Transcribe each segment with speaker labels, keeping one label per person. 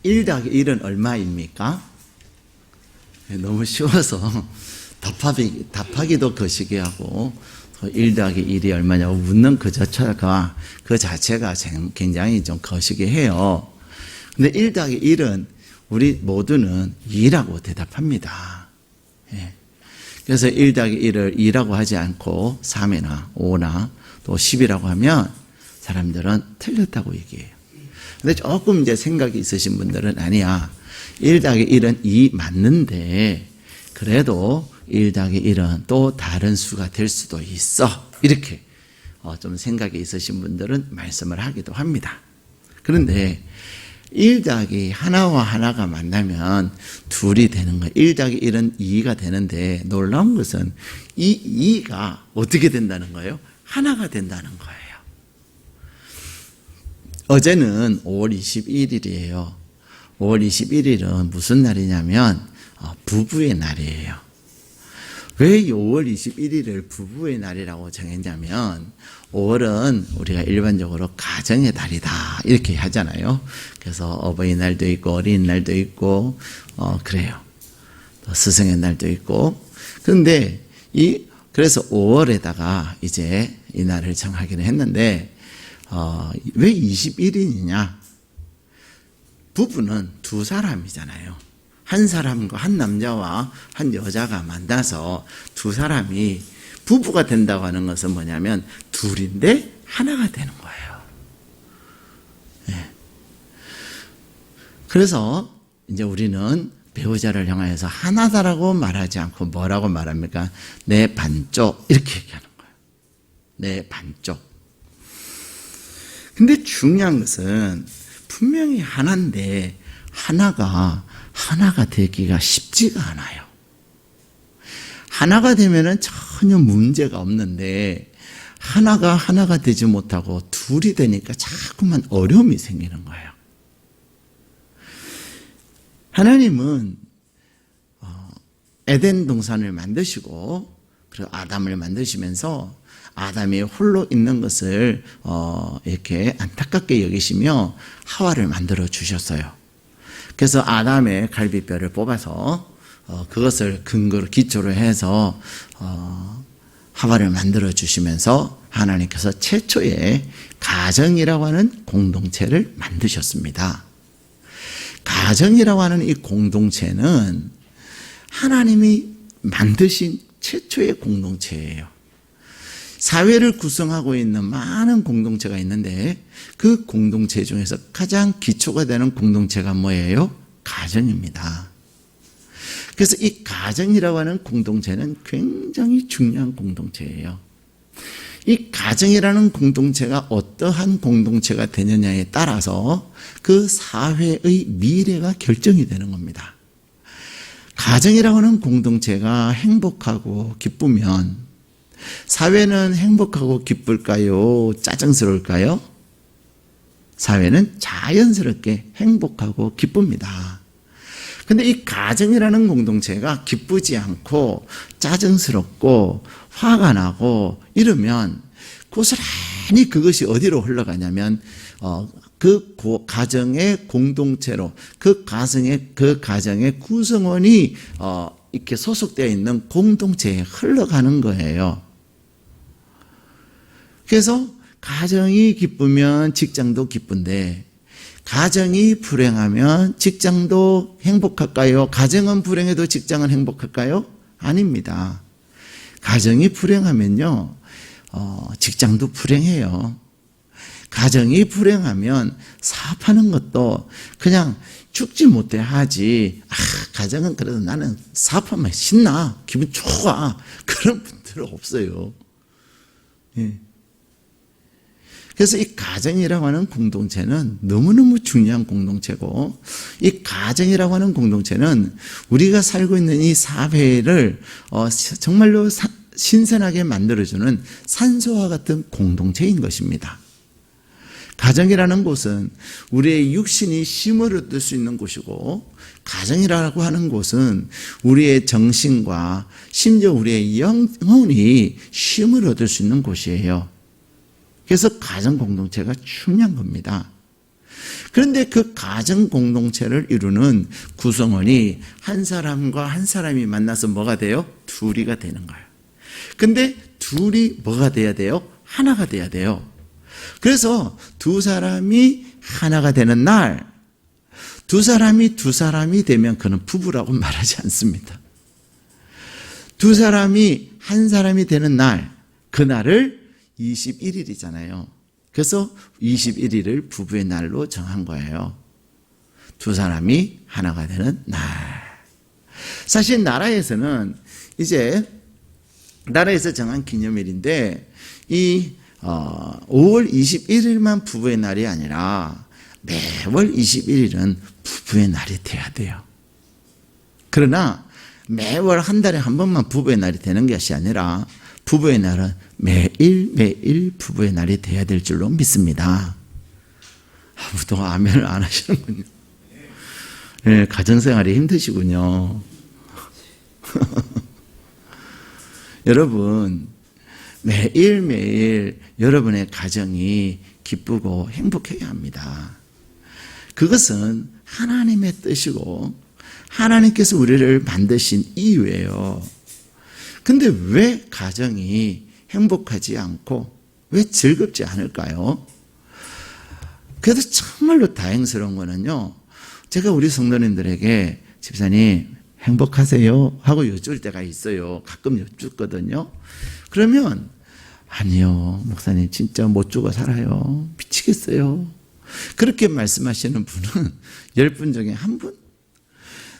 Speaker 1: 1 더하기 1은 얼마입니까? 너무 쉬워서 답하기도 거시기 하고 1 더하기 1이 얼마냐고 묻는 그 자체가 굉장히 좀 거시기 해요. 근데 1 더하기 1은 우리 모두는 2라고 대답합니다. 예. 그래서 1 더하기 1을 2라고 하지 않고 3이나 5나 또 10이라고 하면 사람들은 틀렸다고 얘기해요. 근데 조금 이제 생각이 있으신 분들은 아니야. 1 더하기 1은 2 맞는데 그래도 1 더하기 1은 또 다른 수가 될 수도 있어. 이렇게 좀 생각이 있으신 분들은 말씀을 하기도 합니다. 그런데 1 더하기 하나와 하나가 만나면 둘이 되는 거예요. 1 더하기 1은 2가 되는데 놀라운 것은 이 2가 어떻게 된다는 거예요? 하나가 된다는 거예요. 어제는 5월 21일이에요. 5월 21일은 무슨 날이냐면 부부의 날이에요. 왜 5월 21일을 부부의 날이라고 정했냐면 5월은 우리가 일반적으로 가정의 달이다 이렇게 하잖아요. 그래서 어버이날도 있고 어린이날도 있고 그래요. 또 스승의 날도 있고. 그런데 그래서 5월에다가 이제 이 날을 정하기는 했는데 왜 21일이냐? 부부는 두 사람이잖아요. 한 사람과 한 남자와 한 여자가 만나서 두 사람이 부부가 된다고 하는 것은 뭐냐면 둘인데 하나가 되는 거예요. 네. 그래서 이제 우리는 배우자를 향하여서 하나다라고 말하지 않고 뭐라고 말합니까? 내 반쪽 이렇게 얘기하는 거예요. 내 반쪽. 근데 중요한 것은 분명히 하나인데 하나가 되기가 쉽지가 않아요. 하나가 되면은 전혀 문제가 없는데 하나가 되지 못하고 둘이 되니까 자꾸만 어려움이 생기는 거예요. 하나님은 에덴 동산을 만드시고 그리고 아담을 만드시면서 아담이 홀로 있는 것을 이렇게 안타깝게 여기시며 하와를 만들어 주셨어요. 그래서 아담의 갈비뼈를 뽑아서 그것을 근거로 기초로 해서 하와를 만들어 주시면서 하나님께서 최초의 가정이라고 하는 공동체를 만드셨습니다. 가정이라고 하는 이 공동체는 하나님이 만드신 최초의 공동체예요. 사회를 구성하고 있는 많은 공동체가 있는데 그 공동체 중에서 가장 기초가 되는 공동체가 뭐예요? 가정입니다. 그래서 이 가정이라고 하는 공동체는 굉장히 중요한 공동체예요. 이 가정이라는 공동체가 어떠한 공동체가 되느냐에 따라서 그 사회의 미래가 결정이 되는 겁니다. 가정이라고 하는 공동체가 행복하고 기쁘면 사회는 행복하고 기쁠까요? 짜증스러울까요? 사회는 자연스럽게 행복하고 기쁩니다. 근데 이 가정이라는 공동체가 기쁘지 않고 짜증스럽고 화가 나고 이러면 고스란히 그것이 어디로 흘러가냐면 그 가정의 공동체로 그 가정의 구성원이 이렇게 소속되어 있는 공동체에 흘러가는 거예요. 그래서 가정이 기쁘면 직장도 기쁜데 가정이 불행하면 직장도 행복할까요? 가정은 불행해도 직장은 행복할까요? 아닙니다. 가정이 불행하면요, 직장도 불행해요. 가정이 불행하면 사업하는 것도 그냥 죽지 못해 하지. 가정은 그래도 나는 사업하면 신나, 기분 좋아. 그런 분들은 없어요. 예. 그래서 이 가정이라고 하는 공동체는 너무너무 중요한 공동체고, 이 가정이라고 하는 공동체는 우리가 살고 있는 이 사회를 정말로 신선하게 만들어주는 산소와 같은 공동체인 것입니다. 가정이라는 곳은 우리의 육신이 쉼을 얻을 수 있는 곳이고, 가정이라고 하는 곳은 우리의 정신과 심지어 우리의 영혼이 쉼을 얻을 수 있는 곳이에요. 그래서 가정 공동체가 중요한 겁니다. 그런데 그 가정 공동체를 이루는 구성원이 한 사람과 한 사람이 만나서 뭐가 돼요? 둘이가 되는 거예요. 근데 둘이 뭐가 돼야 돼요? 하나가 돼야 돼요. 그래서 두 사람이 하나가 되는 날, 두 사람이 되면 그는 부부라고 말하지 않습니다. 두 사람이 한 사람이 되는 날, 그날을 21일이잖아요. 그래서 21일을 부부의 날로 정한 거예요. 두 사람이 하나가 되는 날. 사실 나라에서는 이제 나라에서 정한 기념일인데 이 5월 21일만 부부의 날이 아니라 매월 21일은 부부의 날이 돼야 돼요. 그러나 매월 한 달에 한 번만 부부의 날이 되는 것이 아니라 부부의 날은 매일 부부의 날이 돼야 될 줄로 믿습니다. 아무도 아멘을 안 하시는군요. 네, 가정생활이 힘드시군요. 여러분, 매일매일 여러분의 가정이 기쁘고 행복해야 합니다. 그것은 하나님의 뜻이고 하나님께서 우리를 만드신 이유예요. 근데 왜 가정이 행복하지 않고 왜 즐겁지 않을까요? 그래도 정말로 다행스러운 거는요, 제가 우리 성도님들에게 집사님 행복하세요? 하고 여쭐 때가 있어요. 가끔 여쭙거든요. 그러면 아니요, 목사님 진짜 못 죽어 살아요. 미치겠어요. 그렇게 말씀하시는 분은 10분 중에 한 분?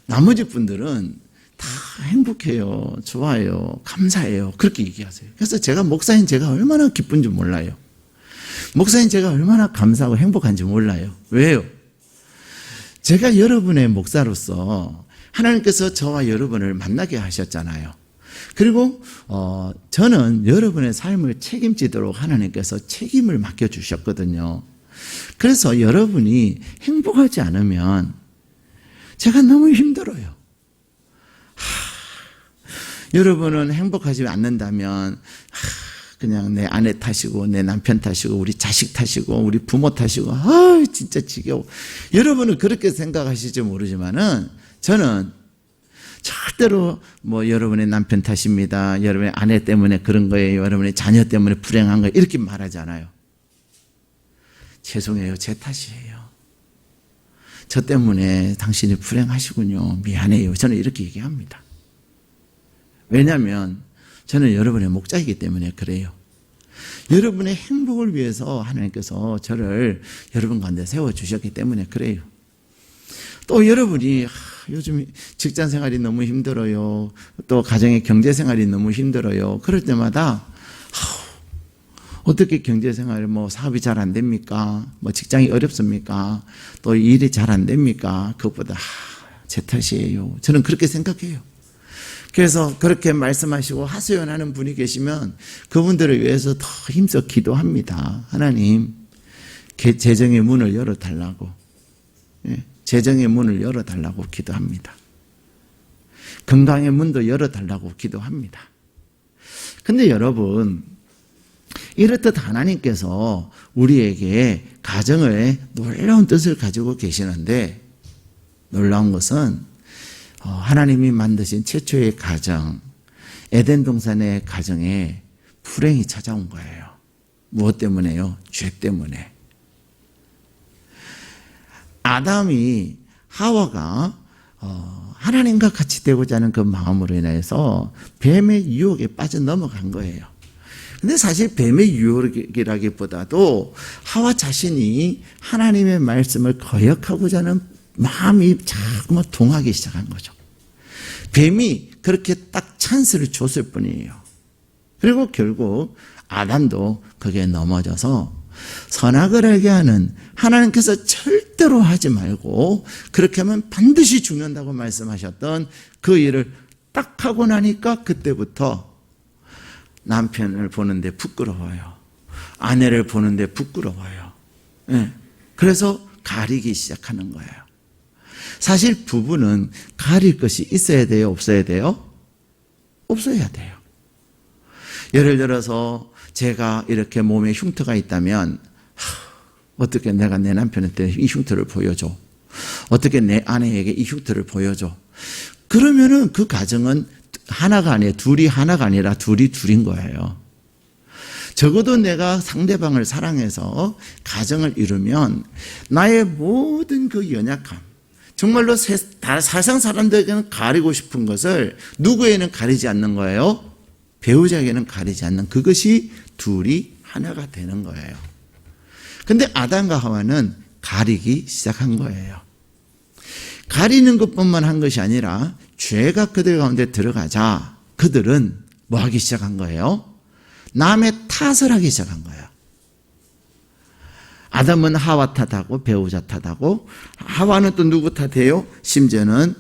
Speaker 1: 나머지 분들은 다 행복해요. 좋아요. 감사해요. 그렇게 얘기하세요. 그래서 제가 목사인 제가 얼마나 기쁜지 몰라요. 목사인 제가 얼마나 감사하고 행복한지 몰라요. 왜요? 제가 여러분의 목사로서 하나님께서 저와 여러분을 만나게 하셨잖아요. 그리고 저는 여러분의 삶을 책임지도록 하나님께서 책임을 맡겨주셨거든요. 그래서 여러분이 행복하지 않으면 제가 너무 힘들어요. 여러분은 행복하지 않는다면 그냥 내 아내 탓이고 내 남편 탓이고 우리 자식 탓이고 우리 부모 탓이고 진짜 지겨워. 여러분은 그렇게 생각하실지 모르지만은 저는 절대로 뭐 여러분의 남편 탓입니다, 여러분의 아내 때문에 그런 거예요, 여러분의 자녀 때문에 불행한 거예요, 이렇게 말하지 않아요. 죄송해요, 제 탓이에요. 저 때문에 당신이 불행하시군요, 미안해요. 저는 이렇게 얘기합니다. 왜냐하면 저는 여러분의 목자이기 때문에 그래요. 여러분의 행복을 위해서 하나님께서 저를 여러분 가운데 세워주셨기 때문에 그래요. 또 여러분이 요즘 직장 생활이 너무 힘들어요, 또 가정의 경제 생활이 너무 힘들어요, 그럴 때마다 어떻게 경제 생활, 뭐 사업이 잘 안 됩니까? 뭐 직장이 어렵습니까? 또 일이 잘 안 됩니까? 그것보다 제 탓이에요. 저는 그렇게 생각해요. 그래서 그렇게 말씀하시고 하소연하는 분이 계시면 그분들을 위해서 더 힘써 기도합니다. 하나님, 재정의 문을 열어달라고. 재정의 문을 열어달라고 기도합니다. 건강의 문도 열어달라고 기도합니다. 근데 여러분, 이렇듯 하나님께서 우리에게 가정의 놀라운 뜻을 가지고 계시는데, 놀라운 것은 하나님이 만드신 최초의 가정, 에덴 동산의 가정에 불행이 찾아온 거예요. 무엇 때문에요? 죄 때문에. 아담이 하와가 하나님과 같이 되고자 하는 그 마음으로 인해서 뱀의 유혹에 빠져 넘어간 거예요. 근데 사실 뱀의 유혹이라기보다도 하와 자신이 하나님의 말씀을 거역하고자 하는 마음이 자꾸만 동하기 시작한 거죠. 뱀이 그렇게 딱 찬스를 줬을 뿐이에요. 그리고 결국 아담도 거기에 넘어져서 선악을 알게 하는, 하나님께서 절대로 하지 말고 그렇게 하면 반드시 죽는다고 말씀하셨던 그 일을 딱 하고 나니까 그때부터 남편을 보는데 부끄러워요. 아내를 보는데 부끄러워요. 그래서 가리기 시작하는 거예요. 사실 부부는 가릴 것이 있어야 돼요, 없어야 돼요? 없어야 돼요. 예를 들어서 제가 이렇게 몸에 흉터가 있다면 어떻게 내가 내 남편한테 이 흉터를 보여줘? 어떻게 내 아내에게 이 흉터를 보여줘? 그러면은 그 가정은 하나가 아니에요. 둘이 하나가 아니라 둘이 둘인 거예요. 적어도 내가 상대방을 사랑해서 가정을 이루면 나의 모든 그 연약함, 정말로 사상 사람들에게는 가리고 싶은 것을 누구에게는 가리지 않는 거예요? 배우자에게는 가리지 않는 그것이 둘이 하나가 되는 거예요. 근데 아담과 하와는 가리기 시작한 거예요. 가리는 것뿐만 한 것이 아니라 죄가 그들 가운데 들어가자 그들은 뭐 하기 시작한 거예요? 남의 탓을 하기 시작한 거예요. 아담은 하와 탓하고 배우자 탓하고 하와는 또 누구 탓해요? 심지어는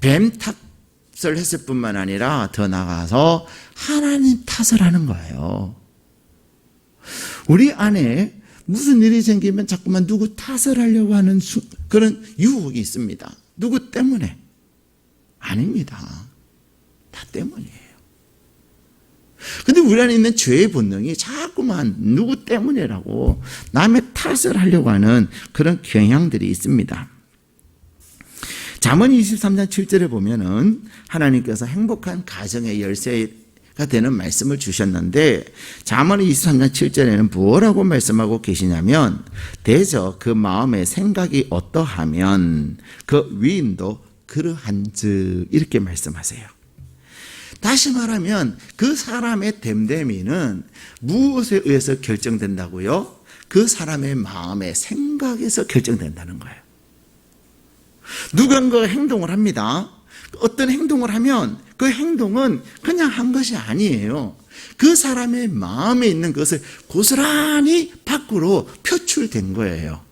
Speaker 1: 뱀 탓을 했을 뿐만 아니라 더 나아가서 하나님 탓을 하는 거예요. 우리 안에 무슨 일이 생기면 자꾸만 누구 탓을 하려고 하는 그런 유혹이 있습니다. 누구 때문에? 아닙니다. 다 때문이에요. 근데 우리 안에 있는 죄의 본능이 자꾸만 누구 때문이라고 남의 탓을 하려고 하는 그런 경향들이 있습니다. 잠언 23장 7절에 보면은 하나님께서 행복한 가정의 열쇠가 되는 말씀을 주셨는데 잠언 23장 7절에는 뭐라고 말씀하고 계시냐면 대저 그 마음의 생각이 어떠하면 그 위인도 그러한즉 이렇게 말씀하세요. 다시 말하면 그 사람의 됨됨이는 무엇에 의해서 결정된다고요? 그 사람의 마음의 생각에서 결정된다는 거예요. 누군가 행동을 합니다. 어떤 행동을 하면 그 행동은 그냥 한 것이 아니에요. 그 사람의 마음에 있는 것을 고스란히 밖으로 표출된 거예요.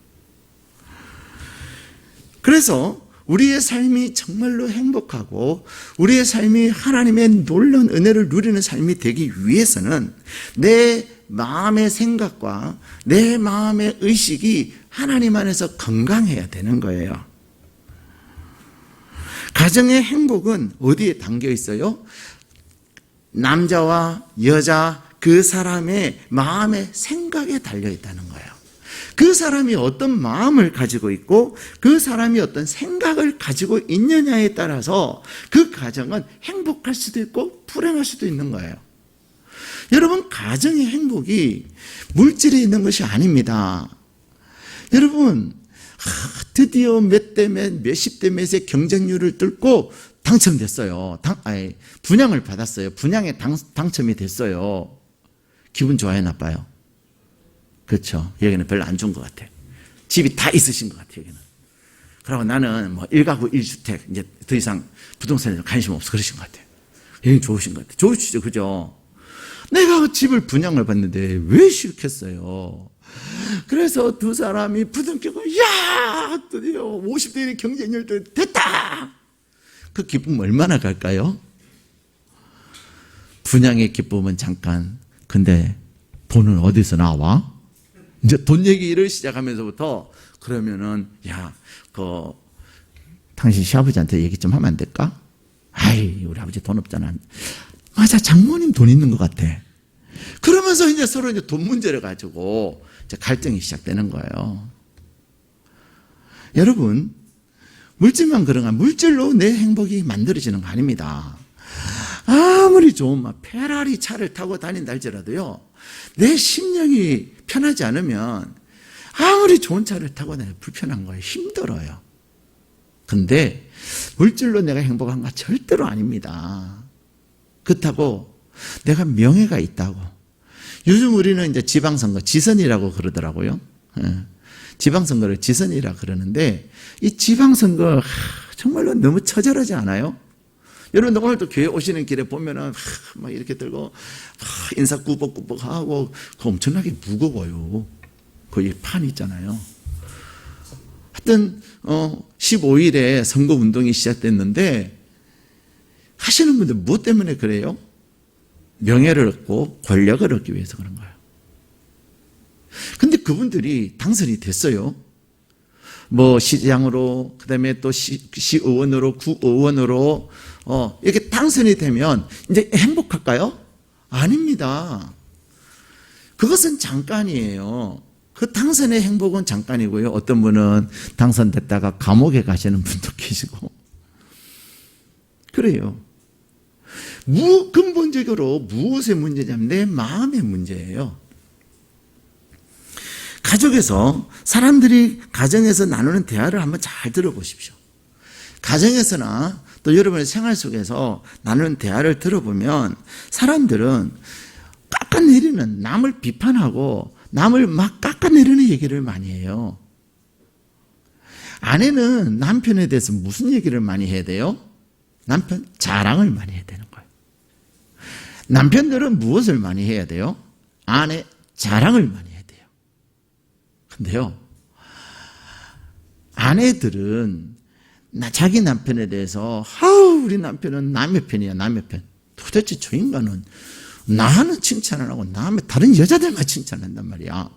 Speaker 1: 그래서 우리의 삶이 정말로 행복하고 우리의 삶이 하나님의 놀라운 은혜를 누리는 삶이 되기 위해서는 내 마음의 생각과 내 마음의 의식이 하나님 안에서 건강해야 되는 거예요. 가정의 행복은 어디에 담겨 있어요? 남자와 여자 그 사람의 마음의 생각에 달려 있다는 거예요. 그 사람이 어떤 마음을 가지고 있고 그 사람이 어떤 생각을 가지고 있느냐에 따라서 그 가정은 행복할 수도 있고 불행할 수도 있는 거예요. 여러분, 가정의 행복이 물질에 있는 것이 아닙니다. 여러분, 드디어 몇 대 몇십 대 몇의 경쟁률을 뚫고 당첨됐어요. 분양을 받았어요. 분양에 당첨이 됐어요. 기분 좋아요, 나빠요? 그렇죠. 여기는 별로 안 좋은 것 같아요. 집이 다 있으신 것 같아요, 여기는. 그리고 나는 뭐 1가구 1주택, 이제 더 이상 부동산에 관심 없어. 그러신 것 같아요. 여기는 좋으신 것 같아요. 좋으시죠, 그죠? 내가 집을 분양을 받는데 왜 싫겠어요? 그래서 두 사람이 부둥키고, 야! 드디어 50대 1의 경쟁률도 됐다! 그 기쁨 얼마나 갈까요? 분양의 기쁨은 잠깐. 근데 돈은 어디서 나와? 이제 돈 얘기를 시작하면서부터 그러면은 당신 시아버지한테 얘기 좀 하면 안 될까? 아이, 우리 아버지 돈 없잖아. 맞아, 장모님 돈 있는 것 같아. 그러면서 이제 서로 이제 돈 문제를 가지고 이제 갈등이 시작되는 거예요. 여러분, 물질만 그런가? 물질로 내 행복이 만들어지는 거 아닙니다. 아무리 좋은 페라리 차를 타고 다닌다 할지라도요, 내 심령이 편하지 않으면 아무리 좋은 차를 타고 다니면 불편한 거예요. 힘들어요. 근데 물질로 내가 행복한가? 절대로 아닙니다. 그렇다고 내가 명예가 있다고. 요즘 우리는 이제 지방선거, 지선이라고 그러더라고요. 지방선거를 지선이라 그러는데 이 지방선거 정말로 너무 처절하지 않아요? 여러분, 오늘도 교회 오시는 길에 보면은 막 이렇게 들고 인사 꾸벅꾸벅 하고 엄청나게 무거워요. 거기 판 있잖아요. 하여튼 15일에 선거운동이 시작됐는데 하시는 분들 뭐 때문에 그래요? 명예를 얻고 권력을 얻기 위해서 그런 거예요. 근데 그분들이 당선이 됐어요. 뭐 시장으로, 그 다음에 또 시의원으로, 구의원으로 이렇게 당선이 되면 이제 행복할까요? 아닙니다. 그것은 잠깐이에요. 그 당선의 행복은 잠깐이고요. 어떤 분은 당선됐다가 감옥에 가시는 분도 계시고. 그래요. 근본적으로 무엇의 문제냐면 내 마음의 문제예요. 가족에서 사람들이 가정에서 나누는 대화를 한번 잘 들어보십시오. 가정에서나 또 여러분의 생활 속에서 나누는 대화를 들어보면 사람들은 깎아내리는, 남을 비판하고 남을 막 깎아내리는 얘기를 많이 해요. 아내는 남편에 대해서 무슨 얘기를 많이 해야 돼요? 남편 자랑을 많이 해야 되는 거예요. 남편들은 무엇을 많이 해야 돼요? 아내 자랑을 많이 해야 돼요. 근데요, 아내들은 자기 남편에 대해서 우리 남편은 남의 편이야, 남의 편. 도대체 저 인간은 나는 칭찬을 하고 남의 다른 여자들만 칭찬한단 말이야.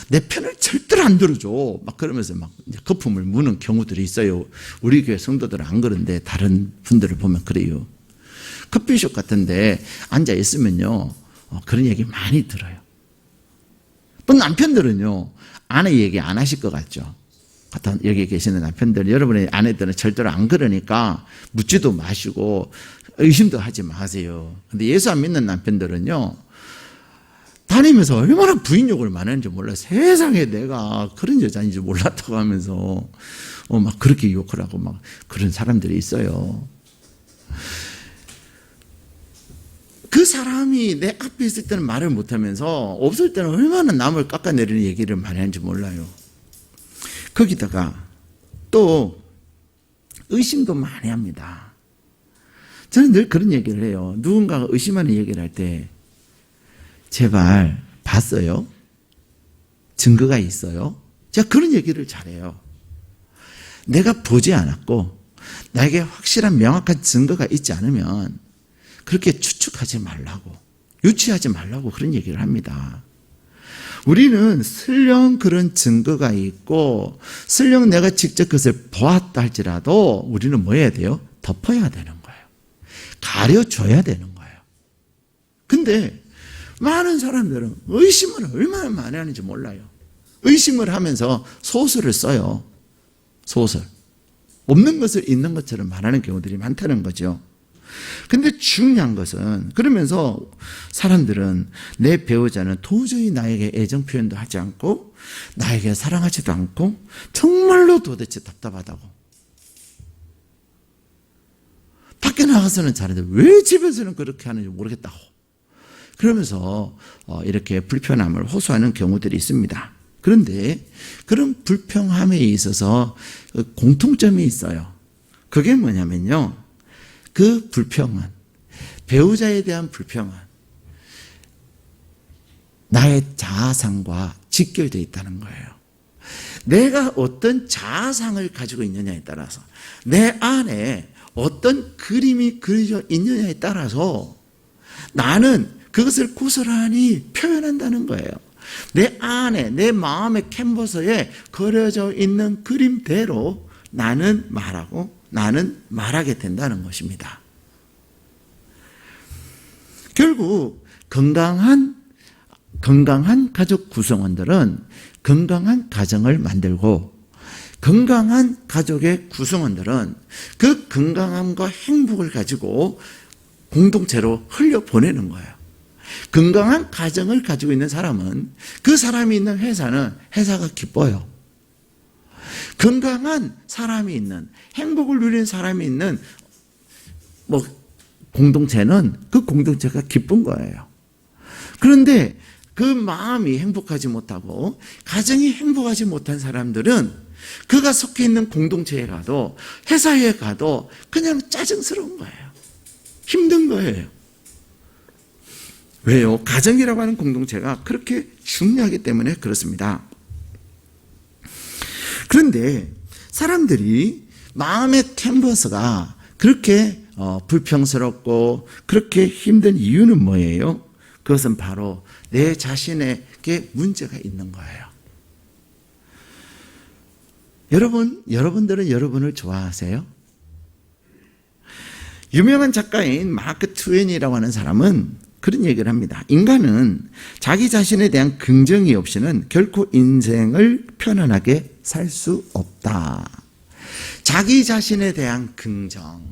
Speaker 1: 내 편을 절대로 안 들어줘. 막 그러면서 막 거품을 무는 경우들이 있어요. 우리 교회 성도들은 안 그런데 다른 분들을 보면 그래요. 커피숍 같은데 앉아 있으면요, 그런 얘기 많이 들어요. 또 남편들은요, 아내 얘기 안 하실 것 같죠? 여기 계시는 남편들, 여러분의 아내들은 절대로 안 그러니까 묻지도 마시고 의심도 하지 마세요. 근데 예수 안 믿는 남편들은요, 다니면서 얼마나 부인 욕을 많이 하는지 몰라요. 세상에 내가 그런 여자인지 몰랐다고 하면서 막 그렇게 욕을 하고 막 그런 사람들이 있어요. 그 사람이 내 앞에 있을 때는 말을 못하면서 없을 때는 얼마나 남을 깎아내리는 얘기를 많이 하는지 몰라요. 거기다가 또 의심도 많이 합니다. 저는 늘 그런 얘기를 해요. 누군가가 의심하는 얘기를 할 때 제발 봤어요? 증거가 있어요? 제가 그런 얘기를 잘해요. 내가 보지 않았고 나에게 확실한 명확한 증거가 있지 않으면 그렇게 추측하지 말라고, 유치하지 말라고 그런 얘기를 합니다. 우리는 설령 그런 증거가 있고 설령 내가 직접 그것을 보았다 할지라도 우리는 뭐 해야 돼요? 덮어야 되는 거예요. 가려줘야 되는 거예요. 근데 많은 사람들은 의심을 얼마나 많이 하는지 몰라요. 의심을 하면서 소설을 써요. 소설. 없는 것을 있는 것처럼 말하는 경우들이 많다는 거죠. 근데 중요한 것은, 그러면서 사람들은 내 배우자는 도저히 나에게 애정 표현도 하지 않고 나에게 사랑하지도 않고 정말로 도대체 답답하다고. 밖에 나가서는 잘하는데 왜 집에서는 그렇게 하는지 모르겠다고. 그러면서 이렇게 불편함을 호소하는 경우들이 있습니다. 그런데 그런 불평함에 있어서 공통점이 있어요. 그게 뭐냐면요, 그 불평은, 배우자에 대한 불평은 나의 자아상과 직결되어 있다는 거예요. 내가 어떤 자아상을 가지고 있느냐에 따라서, 내 안에 어떤 그림이 그려져 있느냐에 따라서 나는 그것을 고스란히 표현한다는 거예요. 내 안에, 내 마음의 캔버스에 그려져 있는 그림대로 나는 말하고 나는 말하게 된다는 것입니다. 결국 건강한 가족 구성원들은 건강한 가정을 만들고, 건강한 가족의 구성원들은 그 건강함과 행복을 가지고 공동체로 흘려보내는 거예요. 건강한 가정을 가지고 있는 사람은, 그 사람이 있는 회사는 회사가 기뻐요. 건강한 사람이 있는, 행복을 누리는 사람이 있는 공동체는 그 공동체가 기쁜 거예요. 그런데 그 마음이 행복하지 못하고 가정이 행복하지 못한 사람들은 그가 속해 있는 공동체에 가도 회사에 가도 그냥 짜증스러운 거예요. 힘든 거예요. 왜요? 가정이라고 하는 공동체가 그렇게 중요하기 때문에 그렇습니다. 그런데 사람들이 마음의 캔버스가 그렇게 불평스럽고 그렇게 힘든 이유는 뭐예요? 그것은 바로 내 자신에게 문제가 있는 거예요. 여러분들은 여러분을 좋아하세요? 유명한 작가인 마크 트웨인이라고 하는 사람은 그런 얘기를 합니다. 인간은 자기 자신에 대한 긍정이 없이는 결코 인생을 편안하게 살 수 없다. 자기 자신에 대한 긍정.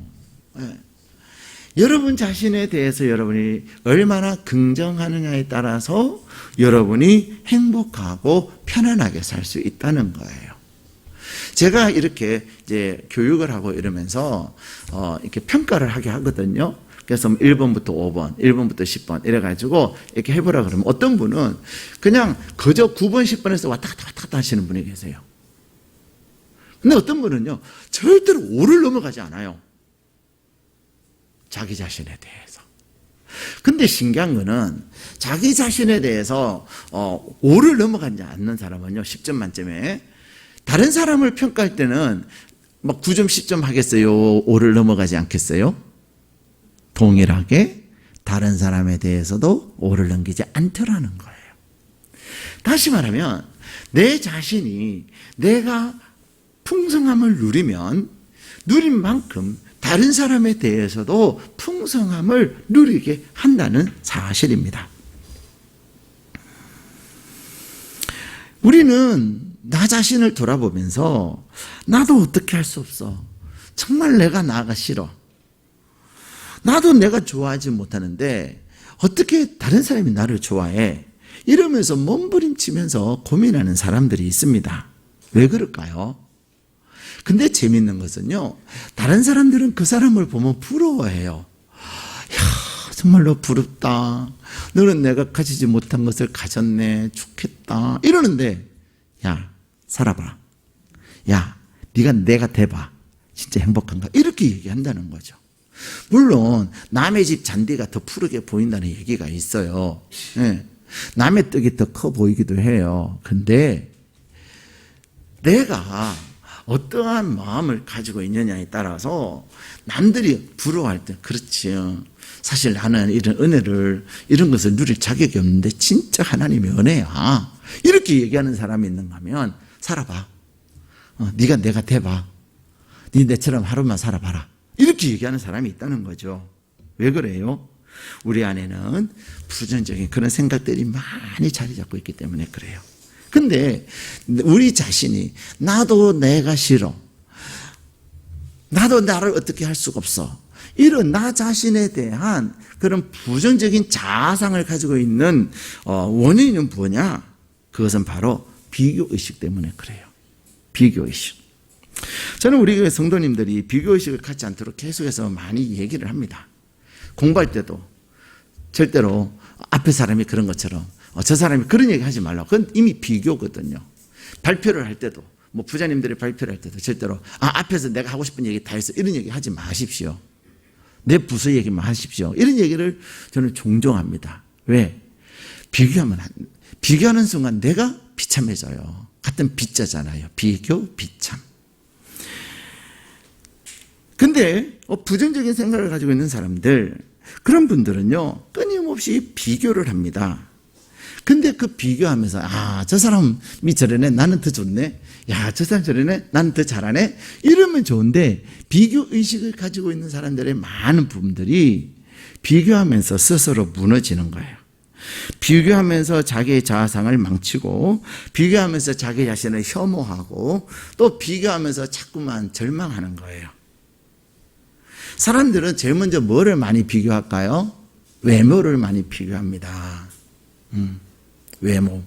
Speaker 1: 여러분 자신에 대해서 여러분이 얼마나 긍정하느냐에 따라서 여러분이 행복하고 편안하게 살 수 있다는 거예요. 제가 이렇게 이제 교육을 하고 이러면서 이렇게 평가를 하게 하거든요. 그래서 1번부터 5번, 1번부터 10번 이래가지고 이렇게 해보라 그러면 어떤 분은 그냥 그저 9번, 10번에서 왔다 갔다 하시는 분이 계세요. 근데 어떤 분은요, 절대로 5를 넘어가지 않아요. 자기 자신에 대해서. 근데 신기한 거는 자기 자신에 대해서 5를 넘어가지 않는 사람은요, 10점 만점에 다른 사람을 평가할 때는 막 9점, 10점 하겠어요? 5를 넘어가지 않겠어요? 동일하게 다른 사람에 대해서도 5를 넘기지 않더라는 거예요. 다시 말하면 내 자신이 내가 풍성함을 누린 만큼 다른 사람에 대해서도 풍성함을 누리게 한다는 사실입니다. 우리는 나 자신을 돌아보면서 나도 어떻게 할 수 없어. 정말 내가 나가 싫어. 나도 내가 좋아하지 못하는데 어떻게 다른 사람이 나를 좋아해? 이러면서 몸부림치면서 고민하는 사람들이 있습니다. 왜 그럴까요? 근데 재밌는 것은요, 다른 사람들은 그 사람을 보면 부러워해요. 야, 정말로 부럽다. 너는 내가 가지지 못한 것을 가졌네. 좋겠다. 이러는데, 야, 살아봐. 야, 네가 내가 돼봐. 진짜 행복한가? 이렇게 얘기한다는 거죠. 물론 남의 집 잔디가 더 푸르게 보인다는 얘기가 있어요. 네. 남의 떡이 더 커 보이기도 해요. 근데 내가 어떠한 마음을 가지고 있느냐에 따라서 남들이 부러워할 때, 그렇지, 사실 나는 이런 은혜를, 이런 것을 누릴 자격이 없는데 진짜 하나님의 은혜야. 이렇게 얘기하는 사람이 있는가 하면 살아봐. 네가 내가 돼봐. 네 내처럼 하루만 살아봐라. 이렇게 얘기하는 사람이 있다는 거죠. 왜 그래요? 우리 안에는 부정적인 그런 생각들이 많이 자리 잡고 있기 때문에 그래요. 근데 우리 자신이 나도 내가 싫어. 나도 나를 어떻게 할 수가 없어. 이런 나 자신에 대한 그런 부정적인 자아상을 가지고 있는 원인은 뭐냐? 그것은 바로 비교의식 때문에 그래요. 비교의식. 저는 우리 교회 성도님들이 비교의식을 갖지 않도록 계속해서 많이 얘기를 합니다. 공부할 때도 절대로 앞에 사람이 그런 것처럼 저 사람이 그런 얘기 하지 말라고. 그건 이미 비교거든요. 발표를 할 때도, 뭐 부자님들이 발표를 할 때도 절대로 앞에서 내가 하고 싶은 얘기 다 했어. 이런 얘기 하지 마십시오. 내 부서 얘기만 하십시오. 이런 얘기를 저는 종종 합니다. 왜? 비교하는 순간 내가 비참해져요. 같은 비자잖아요. 비교, 비참. 근데 부정적인 생각을 가지고 있는 사람들, 그런 분들은요, 끊임없이 비교를 합니다. 근데 그 비교하면서 저 사람이 저러네, 나는 더 좋네. 야, 저 사람 저러네, 나는 더 잘하네. 이러면 좋은데 비교의식을 가지고 있는 사람들의 많은 부분들이 비교하면서 스스로 무너지는 거예요. 비교하면서 자기의 자아상을 망치고, 비교하면서 자기 자신을 혐오하고, 또 비교하면서 자꾸만 절망하는 거예요. 사람들은 제일 먼저 뭐를 많이 비교할까요? 외모를 많이 비교합니다. 외모.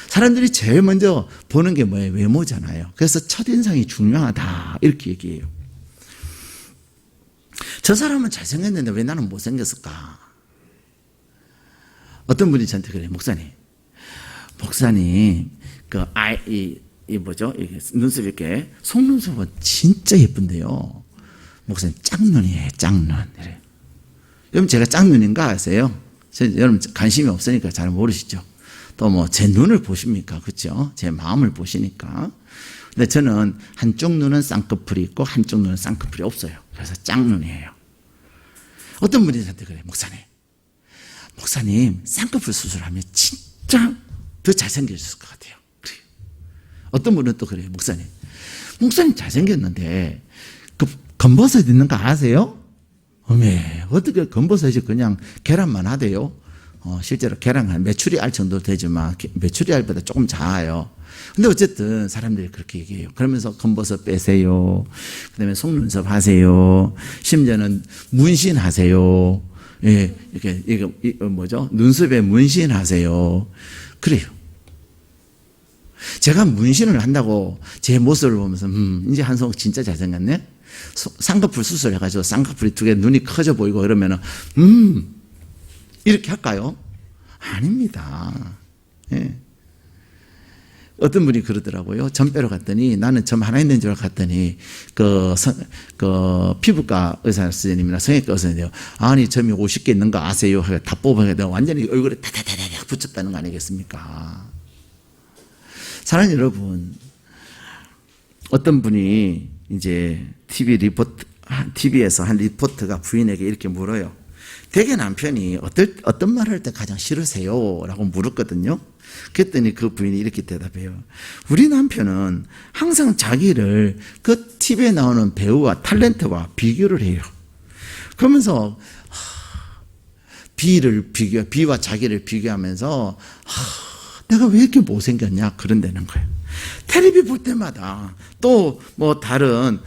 Speaker 1: 사람들이 제일 먼저 보는 게 뭐예요? 외모잖아요. 그래서 첫인상이 중요하다. 이렇게 얘기해요. 저 사람은 잘생겼는데 왜 나는 못생겼을까? 어떤 분이 저한테 그래요. 목사님, 눈썹 이렇게, 속눈썹은 진짜 예쁜데요. 목사님, 짝눈이에요, 짝눈. 이래요. 여러분, 제가 짝눈인가 아세요? 여러분, 관심이 없으니까 잘 모르시죠? 또 제 눈을 보십니까? 그렇죠? 제 마음을 보시니까. 근데 저는 한쪽 눈은 쌍꺼풀이 있고 한쪽 눈은 쌍꺼풀이 없어요. 그래서 짝눈이에요. 어떤 분이 저한테 그래요. 목사님, 쌍꺼풀 수술하면 진짜 더 잘생겨졌을 것 같아요. 그래요. 어떤 분은 또 그래요. 목사님 잘생겼는데 그 검버섯 있는 거 아세요? 어메, 어떻게 검버섯이 그냥 계란만 하대요? 실제로 계란 한 메추리 알 정도 되지만 메추리 알보다 조금 작아요. 근데 어쨌든 사람들이 그렇게 얘기해요. 그러면서 검버섯 빼세요. 그다음에 속눈썹 하세요. 심지어는 문신하세요. 예, 이거 뭐죠? 눈썹에 문신하세요. 그래요. 제가 문신을 한다고 제 모습을 보면서 이제 한성 진짜 잘생겼네. 쌍꺼풀 수술해가지고 쌍꺼풀이 두 개 눈이 커져 보이고 그러면은 이렇게 할까요? 아닙니다. 예. 어떤 분이 그러더라고요. 점 빼러 갔더니 나는 점 하나 있는 줄 알았더니 그 피부과 의사 선생님이나 성형외과 의사님이요. 아니 점이 50개 있는 거 아세요? 다 뽑아서 완전히 얼굴에 다다다닥 붙였다는 거 아니겠습니까? 사랑하는 여러분, 어떤 분이 이제 TV에서 한 리포터가 부인에게 이렇게 물어요. 대개 남편이 어떤 말 할 때 가장 싫으세요? 라고 물었거든요. 그랬더니 그 부인이 이렇게 대답해요. 우리 남편은 항상 자기를 그 TV에 나오는 배우와 탤런트와 비교를 해요. 그러면서 비와 자기를 비교하면서 내가 왜 이렇게 못생겼냐 그런다는 거예요. 텔레비 볼 때마다 또 뭐 다른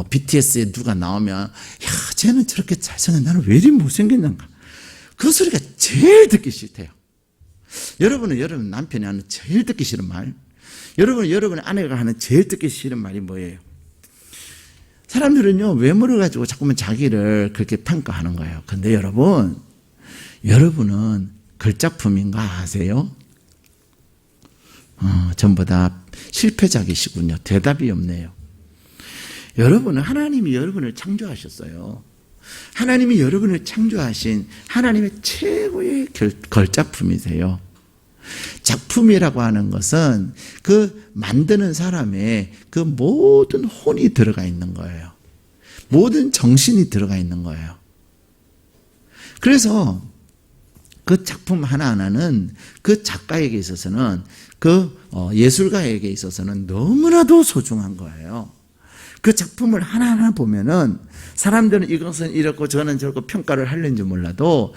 Speaker 1: BTS에 누가 나오면 야 쟤는 저렇게 잘생겼 나는 왜 이리 못생겼는가. 그 소리가 제일 듣기 싫대요. 여러분은 여러분 남편이 하는 제일 듣기 싫은 말, 여러분은 여러분의 아내가 하는 제일 듣기 싫은 말이 뭐예요? 사람들은요 외모를 가지고 자꾸만 자기를 그렇게 평가하는 거예요. 근데 여러분은 걸작품인가 아세요? 전부 다 실패작이시군요. 대답이 없네요. 여러분은 하나님이 여러분을 창조하셨어요. 하나님이 여러분을 창조하신 하나님의 최고의 걸작품이세요. 작품이라고 하는 것은 그 만드는 사람의 그 모든 혼이 들어가 있는 거예요. 모든 정신이 들어가 있는 거예요. 그래서 그 작품 하나하나는 그 작가에게 있어서는 그 예술가에게 있어서는 너무나도 소중한 거예요. 그 작품을 하나하나 보면은 사람들은 이것은 이렇고 저는 저렇고 평가를 하려는지 몰라도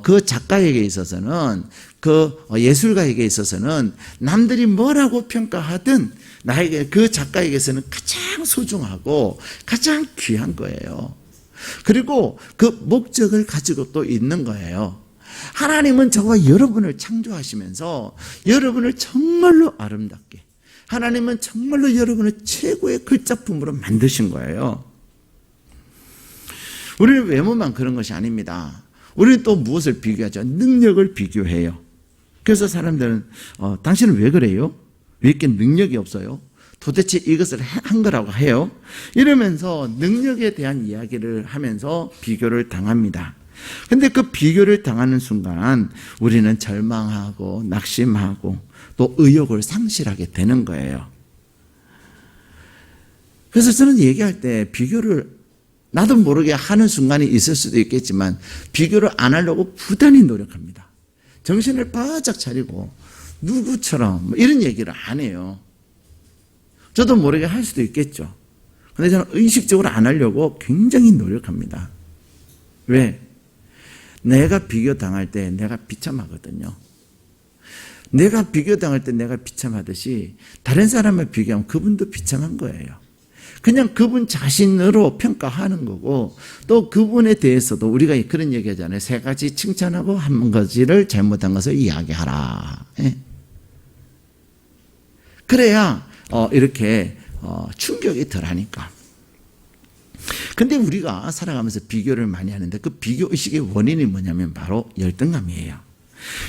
Speaker 1: 그 작가에게 있어서는 그 예술가에게 있어서는 남들이 뭐라고 평가하든 나에게 그 작가에게서는 가장 소중하고 가장 귀한 거예요. 그리고 그 목적을 가지고 또 있는 거예요. 하나님은 저와 여러분을 창조하시면서 여러분을 정말로 아름답게, 하나님은 정말로 여러분을 최고의 걸작품으로 만드신 거예요. 우리는 외모만 그런 것이 아닙니다. 우리는 또 무엇을 비교하죠? 능력을 비교해요. 그래서 사람들은 당신은 왜 그래요? 왜 이렇게 능력이 없어요? 도대체 이것을 한 거라고 해요? 이러면서 능력에 대한 이야기를 하면서 비교를 당합니다. 근데 그 비교를 당하는 순간 우리는 절망하고 낙심하고 또 의욕을 상실하게 되는 거예요. 그래서 저는 얘기할 때 비교를 나도 모르게 하는 순간이 있을 수도 있겠지만 비교를 안 하려고 부단히 노력합니다. 정신을 바짝 차리고 누구처럼 이런 얘기를 안 해요. 저도 모르게 할 수도 있겠죠. 근데 저는 의식적으로 안 하려고 굉장히 노력합니다. 왜? 내가 비교당할 때 내가 비참하거든요. 내가 비교당할 때 내가 비참하듯이 다른 사람을 비교하면 그분도 비참한 거예요. 그냥 그분 자신으로 평가하는 거고 또 그분에 대해서도 우리가 그런 얘기 하잖아요. 3가지 칭찬하고 1가지를 잘못한 것을 이야기하라. 예? 그래야 이렇게 충격이 덜하니까. 근데 우리가 살아가면서 비교를 많이 하는데 그 비교 의식의 원인이 뭐냐면 바로 열등감이에요.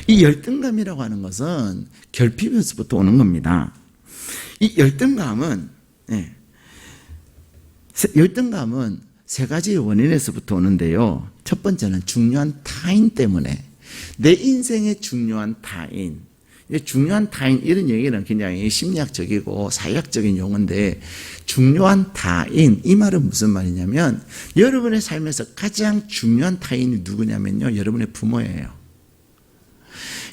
Speaker 1: 이 열등감이라고 하는 것은 결핍에서부터 오는 겁니다. 이 열등감은 3가지 원인에서부터 오는데요. 첫 번째는 중요한 타인 때문에, 내 인생의 중요한 타인. 중요한 타인 이런 얘기는 굉장히 심리학적이고 사회학적인 용어인데 중요한 타인 이 말은 무슨 말이냐면 여러분의 삶에서 가장 중요한 타인이 누구냐면요. 여러분의 부모예요.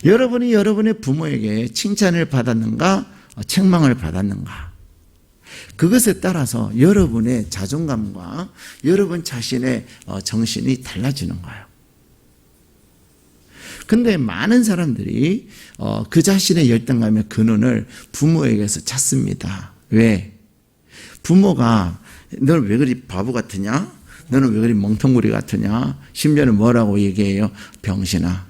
Speaker 1: 여러분이 여러분의 부모에게 칭찬을 받았는가 책망을 받았는가 그것에 따라서 여러분의 자존감과 여러분 자신의 정신이 달라지는 거예요. 근데 많은 사람들이 그 자신의 열등감의 근원을 부모에게서 찾습니다. 왜? 부모가 너는 왜 그리 바보 같으냐? 너는 왜 그리 멍텅구리 같으냐? 심지어는 뭐라고 얘기해요? 병신아.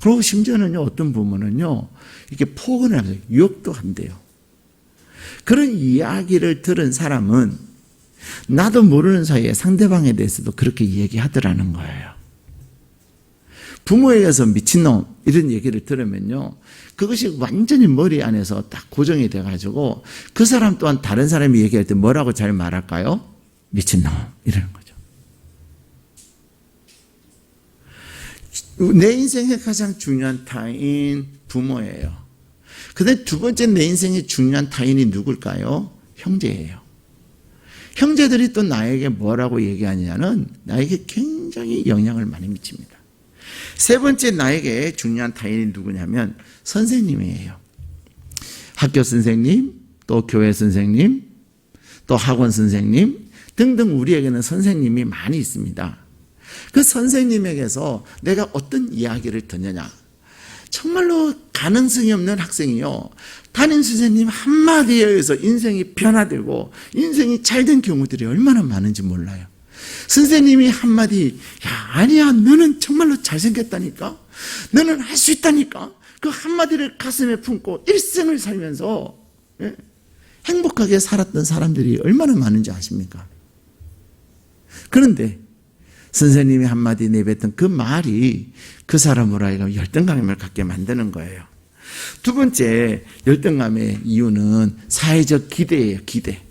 Speaker 1: 그리고 심지어는요, 어떤 부모는요, 이렇게 폭언을 하면서 유혹도 한대요. 그런 이야기를 들은 사람은 나도 모르는 사이에 상대방에 대해서도 그렇게 얘기하더라는 거예요. 부모에게서 미친놈 이런 얘기를 들으면요, 그것이 완전히 머리 안에서 딱 고정이 돼가지고 그 사람 또한 다른 사람이 얘기할 때 뭐라고 잘 말할까요? 미친놈 이러는 거죠. 내 인생의 가장 중요한 타인 부모예요. 그다음에 두 번째 내 인생의 중요한 타인이 누굴까요? 형제예요. 형제들이 또 나에게 뭐라고 얘기하냐는 나에게 굉장히 영향을 많이 미칩니다. 세 번째 나에게 중요한 타인이 누구냐면 선생님이에요. 학교 선생님, 또 교회 선생님, 또 학원 선생님 등등 우리에게는 선생님이 많이 있습니다. 그 선생님에게서 내가 어떤 이야기를 듣느냐. 정말로 가능성이 없는 학생이요, 담임 선생님 한마디에 의해서 인생이 변화되고 인생이 잘된 경우들이 얼마나 많은지 몰라요. 선생님이 한마디, 야 아니야 너는 정말로 잘생겼다니까, 너는 할 수 있다니까, 그 한마디를 가슴에 품고 일생을 살면서 행복하게 살았던 사람들이 얼마나 많은지 아십니까? 그런데 선생님이 한마디 내뱉던 그 말이 그 사람으로 하여금 열등감을 갖게 만드는 거예요. 두 번째 열등감의 이유는 사회적 기대예요. 기대.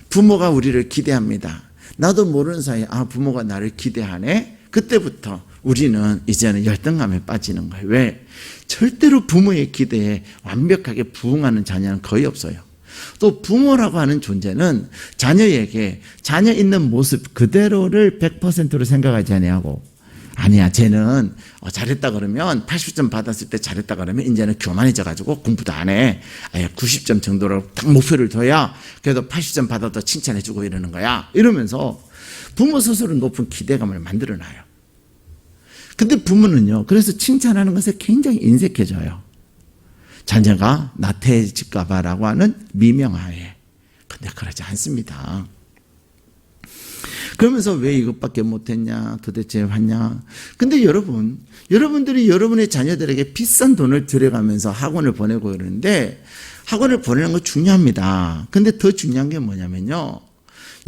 Speaker 1: 부모가 우리를 기대합니다. 나도 모르는 사이에 부모가 나를 기대하네. 그때부터 우리는 이제는 열등감에 빠지는 거예요. 왜? 절대로 부모의 기대에 완벽하게 부응하는 자녀는 거의 없어요. 또 부모라고 하는 존재는 자녀에게 자녀 있는 모습 그대로를 100%로 생각하지 아니하고, 아니야 쟤는 잘했다 그러면 80점 받았을 때 잘했다 그러면 이제는 교만해져 가지고 공부도 안 해. 90점 정도로 딱 목표를 둬야 그래도 80점 받아도 칭찬해 주고 이러는 거야. 이러면서 부모 스스로 높은 기대감을 만들어 놔요. 근데 부모는요, 그래서 칭찬하는 것에 굉장히 인색해져요. 자녀가 나태해질까 봐라고 하는 미명하에. 근데 그러지 않습니다. 그러면서 왜 이것밖에 못했냐, 도대체 왔냐. 근데 여러분들이 여러분의 자녀들에게 비싼 돈을 들여가면서 학원을 보내고 이러는데, 학원을 보내는 거 중요합니다. 근데 더 중요한 게 뭐냐면요,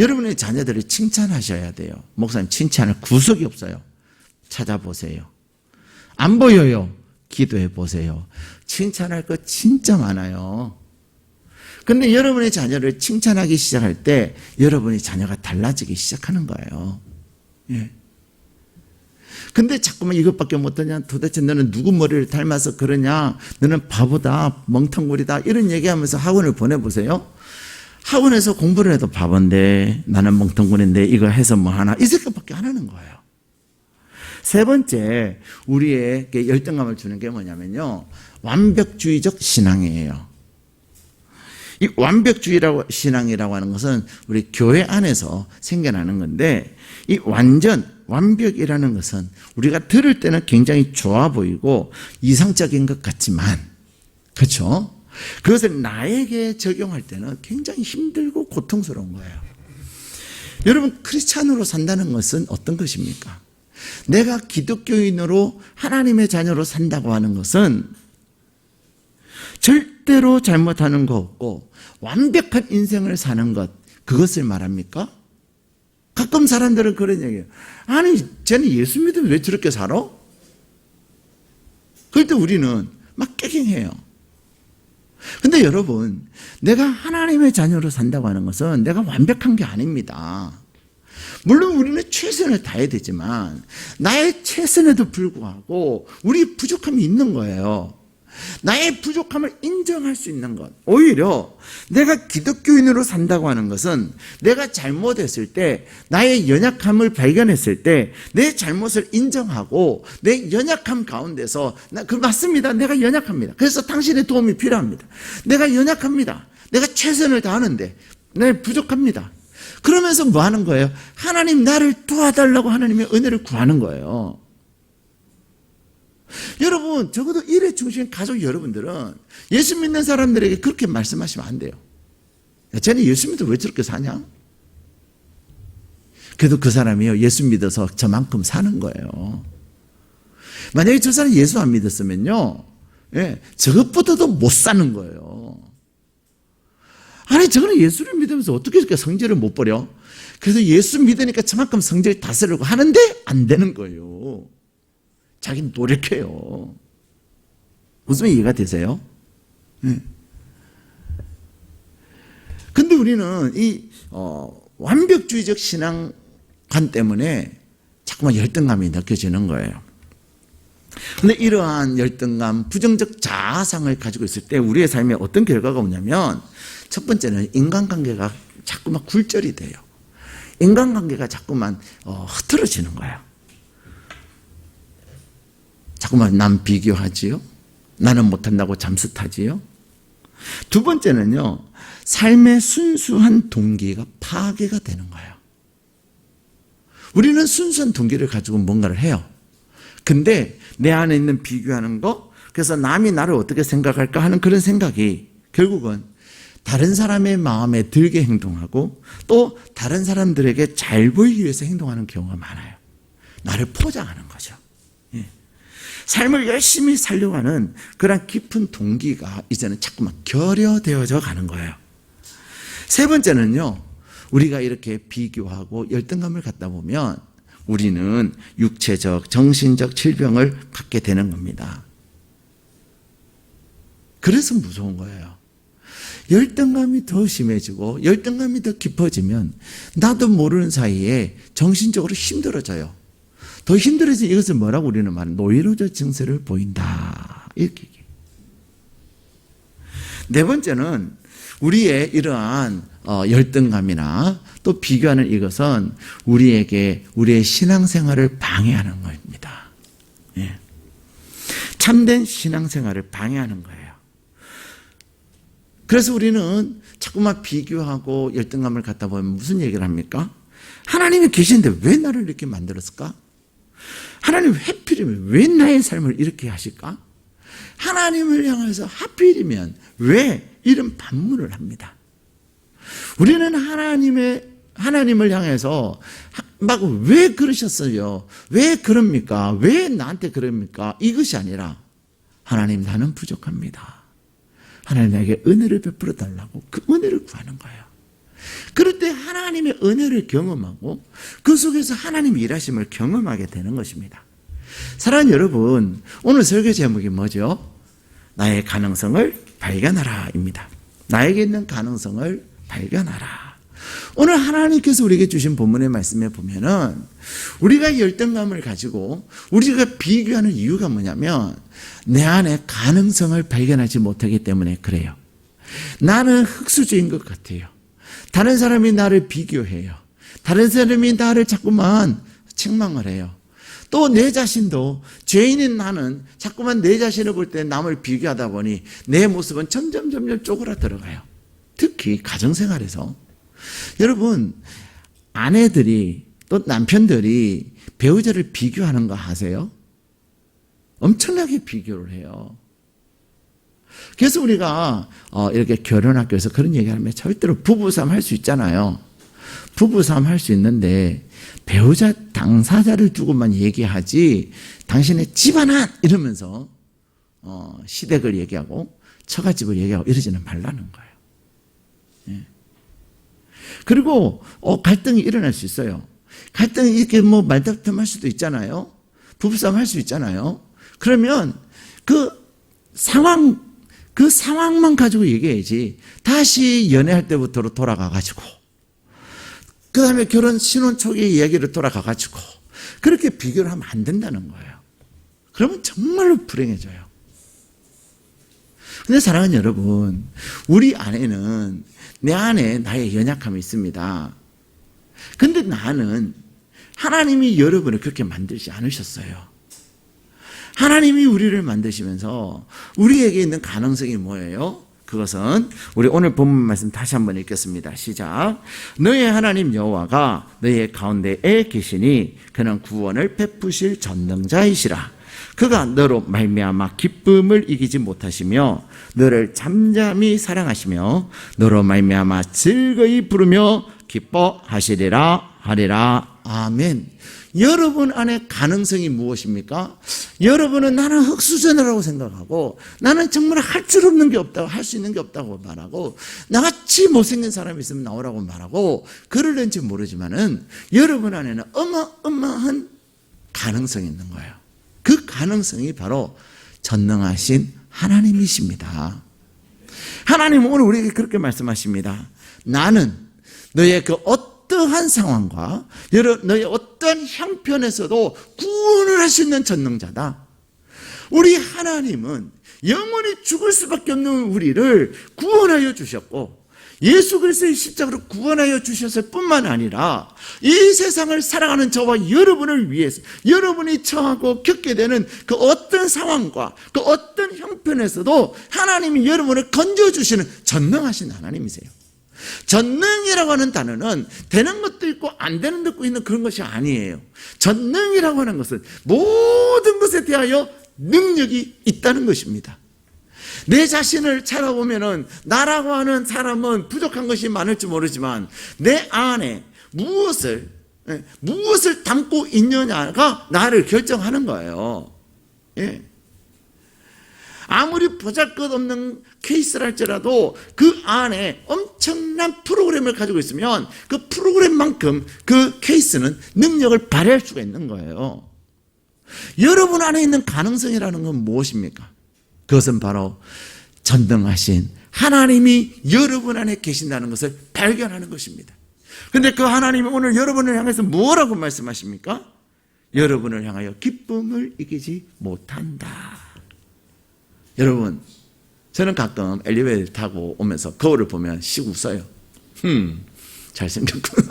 Speaker 1: 여러분의 자녀들을 칭찬하셔야 돼요. 목사님 칭찬할 구석이 없어요. 찾아보세요. 안 보여요. 기도해 보세요. 칭찬할 거 진짜 많아요. 근데 여러분의 자녀를 칭찬하기 시작할 때 여러분의 자녀가 달라지기 시작하는 거예요. 예. 근데 자꾸만 이것밖에 못하냐, 도대체 너는 누구 머리를 닮아서 그러냐, 너는 바보다, 멍텅구리다, 이런 얘기하면서 학원을 보내보세요. 학원에서 공부를 해도 바본데, 나는 멍텅구리인데 이거 해서 뭐 하나, 이 생각밖에 안 하는 거예요. 세 번째 우리에게 열등감을 주는 게 뭐냐면요, 완벽주의적 신앙이에요. 이 완벽주의라고 신앙이라고 하는 것은 우리 교회 안에서 생겨나는 건데, 이 완벽이라는 것은 우리가 들을 때는 굉장히 좋아 보이고 이상적인 것 같지만, 그렇죠? 그것을 나에게 적용할 때는 굉장히 힘들고 고통스러운 거예요. 여러분, 크리스찬으로 산다는 것은 어떤 것입니까? 내가 기독교인으로 하나님의 자녀로 산다고 하는 것은 절대로 잘못하는 거 없고 완벽한 인생을 사는 것, 그것을 말합니까? 가끔 사람들은 그런 얘기해요. 아니 쟤는 예수 믿으면 왜 저렇게 살아? 그럴 때 우리는 막 깨갱해요. 근데 여러분, 내가 하나님의 자녀로 산다고 하는 것은 내가 완벽한 게 아닙니다. 물론 우리는 최선을 다해야 되지만 나의 최선에도 불구하고 우리 부족함이 있는 거예요. 나의 부족함을 인정할 수 있는 것. 오히려 내가 기독교인으로 산다고 하는 것은 내가 잘못했을 때, 나의 연약함을 발견했을 때 내 잘못을 인정하고 내 연약함 가운데서 맞습니다. 내가 연약합니다. 그래서 당신의 도움이 필요합니다. 내가 연약합니다. 내가 최선을 다하는데 내 부족합니다. 그러면서 뭐 하는 거예요? 하나님 나를 도와달라고 하나님의 은혜를 구하는 거예요. 여러분, 적어도 일에 충실한 가족 여러분들은 예수 믿는 사람들에게 그렇게 말씀하시면 안 돼요. 야, 쟤는 예수 믿어 왜 저렇게 사냐? 그래도 그 사람이요, 예수 믿어서 저만큼 사는 거예요. 만약에 저 사람이 예수 안 믿었으면요, 예, 저것보다도 못 사는 거예요. 아니, 저거는 예수를 믿으면서 어떻게 이렇게 성질을 못 버려? 그래서 예수 믿으니까 저만큼 성질 다스리려고 하는데 안 되는 거예요. 자기는 노력해요. 무슨 이해가 되세요? 네. 근데 우리는 이 완벽주의적 신앙관 때문에 자꾸만 열등감이 느껴지는 거예요. 근데 이러한 열등감, 부정적 자아상을 가지고 있을 때 우리의 삶에 어떤 결과가 오냐면, 첫 번째는 인간관계가 자꾸만 굴절이 돼요. 인간관계가 자꾸만 흐트러지는 거예요. 자꾸만 남 비교하지요. 나는 못한다고 잠수 타지요. 두 번째는요, 삶의 순수한 동기가 파괴가 되는 거예요. 우리는 순수한 동기를 가지고 뭔가를 해요. 근데 내 안에 있는 비교하는 거, 그래서 남이 나를 어떻게 생각할까 하는 그런 생각이 결국은 다른 사람의 마음에 들게 행동하고 또 다른 사람들에게 잘 보이기 위해서 행동하는 경우가 많아요. 나를 포장하는 거죠. 삶을 열심히 살려고 하는 그런 깊은 동기가 이제는 자꾸만 결여되어져 가는 거예요. 세 번째는요, 우리가 이렇게 비교하고 열등감을 갖다 보면 우리는 육체적, 정신적 질병을 갖게 되는 겁니다. 그래서 무서운 거예요. 열등감이 더 심해지고 열등감이 더 깊어지면 나도 모르는 사이에 정신적으로 힘들어져요. 더 힘들어지면 이것을 뭐라고 우리는 말하는 노이로제 증세를 보인다. 이렇게 얘기해요. 네 번째는 우리의 이러한 열등감이나 또 비교하는 이것은 우리에게 우리의 신앙생활을 방해하는 겁니다. 예. 참된 신앙생활을 방해하는 거예요. 그래서 우리는 자꾸만 비교하고 열등감을 갖다 보면 무슨 얘기를 합니까? 하나님이 계시는데 왜 나를 이렇게 만들었을까? 하나님 하필이면 왜 나의 삶을 이렇게 하실까? 하나님을 향해서 하필이면 왜 이런 반문을 합니다. 우리는 하나님을 향해서 막 왜 그러셨어요? 왜 그럽니까? 왜 나한테 그럽니까? 이것이 아니라 하나님 나는 부족합니다. 하나님 나에게 은혜를 베풀어 달라고 그 은혜를 구하는 거예요. 그럴 때 하나님의 은혜를 경험하고 그 속에서 하나님의 일하심을 경험하게 되는 것입니다. 사랑하는 여러분, 오늘 설교 제목이 뭐죠? 나의 가능성을 발견하라입니다. 나에게 있는 가능성을 발견하라. 오늘 하나님께서 우리에게 주신 본문의 말씀에 보면은 우리가 열등감을 가지고 우리가 비교하는 이유가 뭐냐면 내 안에 가능성을 발견하지 못하기 때문에 그래요. 나는 흙수저인 것 같아요. 다른 사람이 나를 비교해요. 다른 사람이 나를 자꾸만 책망을 해요. 또 내 자신도 죄인인 나는 자꾸만 내 자신을 볼 때 남을 비교하다 보니 내 모습은 점점 쪼그라들어가요. 특히 가정생활에서. 여러분, 아내들이 또 남편들이 배우자를 비교하는 거 아세요? 엄청나게 비교를 해요. 그래서 우리가 이렇게 결혼학교에서 그런 얘기하면 절대로 부부싸움 할 수 있잖아요. 부부싸움 할 수 있는데 배우자 당사자를 두고만 얘기하지 당신의 집안안 이러면서 시댁을 얘기하고 처갓집을 얘기하고 이러지는 말라는 거예요. 예. 그리고 갈등이 일어날 수 있어요. 갈등이 이렇게 뭐 말다툼할 수도 있잖아요. 부부싸움 할 수 있잖아요. 그러면 그 상황만 가지고 얘기해야지 다시 연애할 때부터로 돌아가가지고 그 다음에 결혼 신혼 초기 이야기를 돌아가가지고 그렇게 비교를 하면 안 된다는 거예요. 그러면 정말로 불행해져요. 근데 사랑하는 여러분, 우리 안에는 내 안에 나의 연약함이 있습니다. 근데 나는 하나님이 여러분을 그렇게 만들지 않으셨어요. 하나님이 우리를 만드시면서 우리에게 있는 가능성이 뭐예요? 그것은 우리 오늘 본문 말씀 다시 한번 읽겠습니다. 시작. 너의 하나님 여호와가 너의 가운데에 계시니 그는 구원을 베푸실 전능자이시라. 그가 너로 말미암아 기쁨을 이기지 못하시며 너를 잠잠히 사랑하시며 너로 말미암아 즐거이 부르며 기뻐하시리라 하리라. 아멘. 여러분 안에 가능성이 무엇입니까? 여러분은 나는 흙수저라고 생각하고 나는 정말 할 줄 없는 게 없다고, 할 수 있는 게 없다고 말하고 나같이 못생긴 사람이 있으면 나오라고 말하고 그럴는지 모르지만은 여러분 안에는 어마어마한 가능성이 있는 거예요. 그 가능성이 바로 전능하신 하나님이십니다. 하나님은 오늘 우리에게 그렇게 말씀하십니다. 나는 너의 그 어떠한 상황과 너의 어떠한 형편에서도 구원을 할 수 있는 전능자다. 우리 하나님은 영원히 죽을 수밖에 없는 우리를 구원하여 주셨고 예수 그리스도의 십자가로 구원하여 주셨을 뿐만 아니라 이 세상을 살아가는 저와 여러분을 위해서 여러분이 처하고 겪게 되는 그 어떤 상황과 그 어떤 형편에서도 하나님이 여러분을 건져주시는 전능하신 하나님이세요. 전능이라고 하는 단어는 되는 것도 있고 안 되는 것도 있는 그런 것이 아니에요. 전능이라고 하는 것은 모든 것에 대하여 능력이 있다는 것입니다. 내 자신을 찾아보면은 나라고 하는 사람은 부족한 것이 많을지 모르지만 내 안에 무엇을 담고 있느냐가 나를 결정하는 거예요. 예. 아무리 보잘것없는 케이스랄지라도 그 안에 엄청난 프로그램을 가지고 있으면 그 프로그램만큼 그 케이스는 능력을 발휘할 수가 있는 거예요. 여러분 안에 있는 가능성이라는 건 무엇입니까? 그것은 바로 전능하신 하나님이 여러분 안에 계신다는 것을 발견하는 것입니다. 그런데 그 하나님이 오늘 여러분을 향해서 뭐라고 말씀하십니까? 여러분을 향하여 기쁨을 이기지 못한다. 여러분, 저는 가끔 엘리베이터 타고 오면서 거울을 보면 씩 웃어요. 잘생겼구나.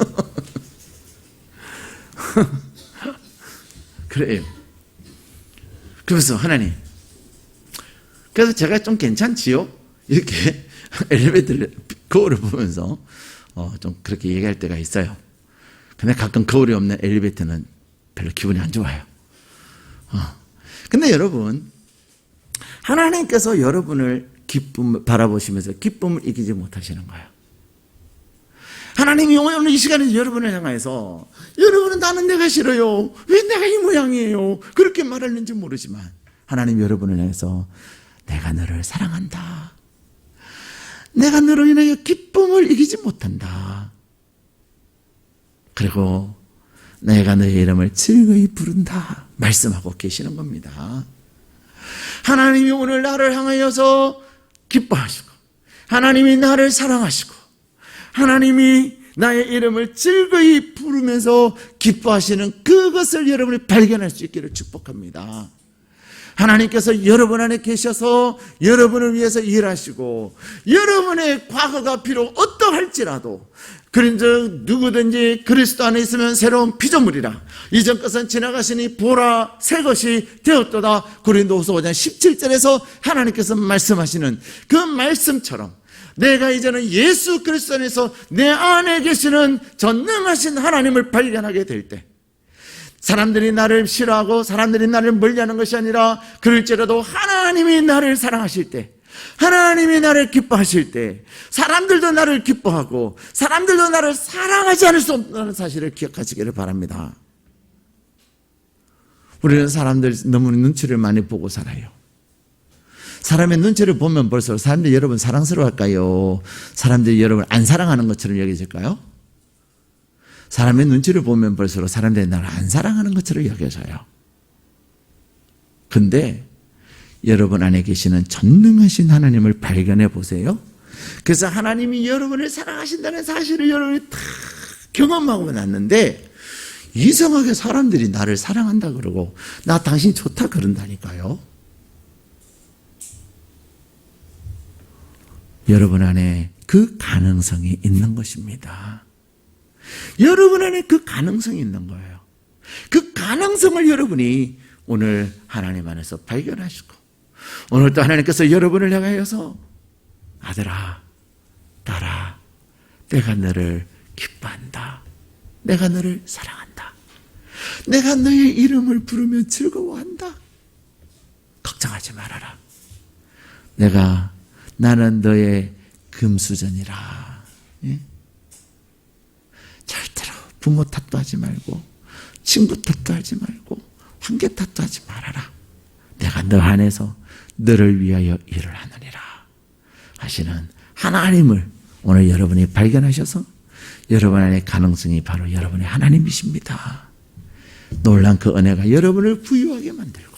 Speaker 1: 그래요. 그래서 하나님, 그래서 제가 좀 괜찮지요? 이렇게 엘리베이터 거울을 보면서 좀 그렇게 얘기할 때가 있어요. 근데 가끔 거울이 없는 엘리베이터는 별로 기분이 안 좋아요. 근데 여러분, 하나님께서 여러분을 기쁨을 바라보시면서 기쁨을 이기지 못하시는 거예요. 하나님이 오늘 이 시간에 여러분을 향해서 여러분은 나는 내가 싫어요. 왜 내가 이 모양이에요? 그렇게 말하는지 모르지만 하나님 여러분을 향해서 내가 너를 사랑한다. 내가 너로 인하여 기쁨을 이기지 못한다. 그리고 내가 너의 이름을 즐거이 부른다. 말씀하고 계시는 겁니다. 하나님이 오늘 나를 향하여서 기뻐하시고 하나님이 나를 사랑하시고 하나님이 나의 이름을 즐거이 부르면서 기뻐하시는 그것을 여러분이 발견할 수 있기를 축복합니다. 하나님께서 여러분 안에 계셔서 여러분을 위해서 일하시고 여러분의 과거가 비록 어떠할지라도 그런즉 누구든지 그리스도 안에 있으면 새로운 피조물이라 이전 것은 지나가시니 보라 새 것이 되었도다. 고린도후서 5장 17절에서 하나님께서 말씀하시는 그 말씀처럼 내가 이제는 예수 그리스도 안에서 내 안에 계시는 전능하신 하나님을 발견하게 될 때 사람들이 나를 싫어하고 사람들이 나를 멀리하는 것이 아니라 그럴지라도 하나님이 나를 사랑하실 때 하나님이 나를 기뻐하실 때 사람들도 나를 기뻐하고 사람들도 나를 사랑하지 않을 수 없다는 사실을 기억하시기를 바랍니다. 우리는 사람들 너무 눈치를 많이 보고 살아요. 사람의 눈치를 보면 벌써 사람들이 여러분 사랑스러워할까요? 사람들이 여러분 안 사랑하는 것처럼 여겨질까요? 사람의 눈치를 보면 볼수록 사람들이 나를 안 사랑하는 것처럼 여겨져요. 근데 여러분 안에 계시는 전능하신 하나님을 발견해 보세요. 그래서 하나님이 여러분을 사랑하신다는 사실을 여러분이 다 경험하고 났는데 이상하게 사람들이 나를 사랑한다 그러고 나 당신 좋다 그런다니까요. 여러분 안에 그 가능성이 있는 것입니다. 여러분 안에 그 가능성이 있는 거예요. 그 가능성을 여러분이 오늘 하나님 안에서 발견하시고, 오늘 또 하나님께서 여러분을 향하여서 아들아, 딸아, 내가 너를 기뻐한다. 내가 너를 사랑한다. 내가 너의 이름을 부르면 즐거워한다. 걱정하지 말아라. 나는 너의 금수저니라. 예? 절대로 부모 탓도 하지 말고, 친구 탓도 하지 말고, 관계 탓도 하지 말아라. 내가 너 안에서 너를 위하여 일을 하느니라 하시는 하나님을 오늘 여러분이 발견하셔서 여러분 안에 가능성이 바로 여러분의 하나님이십니다. 놀란 그 은혜가 여러분을 부유하게 만들고,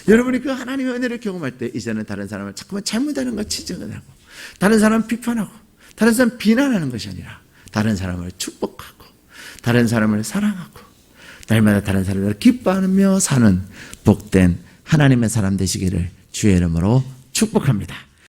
Speaker 1: 여러분이 그 하나님의 은혜를 경험할 때 이제는 다른 사람을 자꾸만 잘못하는 것 지적을 하고, 다른 사람 비판하고, 다른 사람 비난하는 것이 아니라 다른 사람을 축복하고, 다른 사람을 사랑하고, 날마다 다른 사람을 기뻐하며 사는 복된 하나님의 사람 되시기를 주의 이름으로 축복합니다.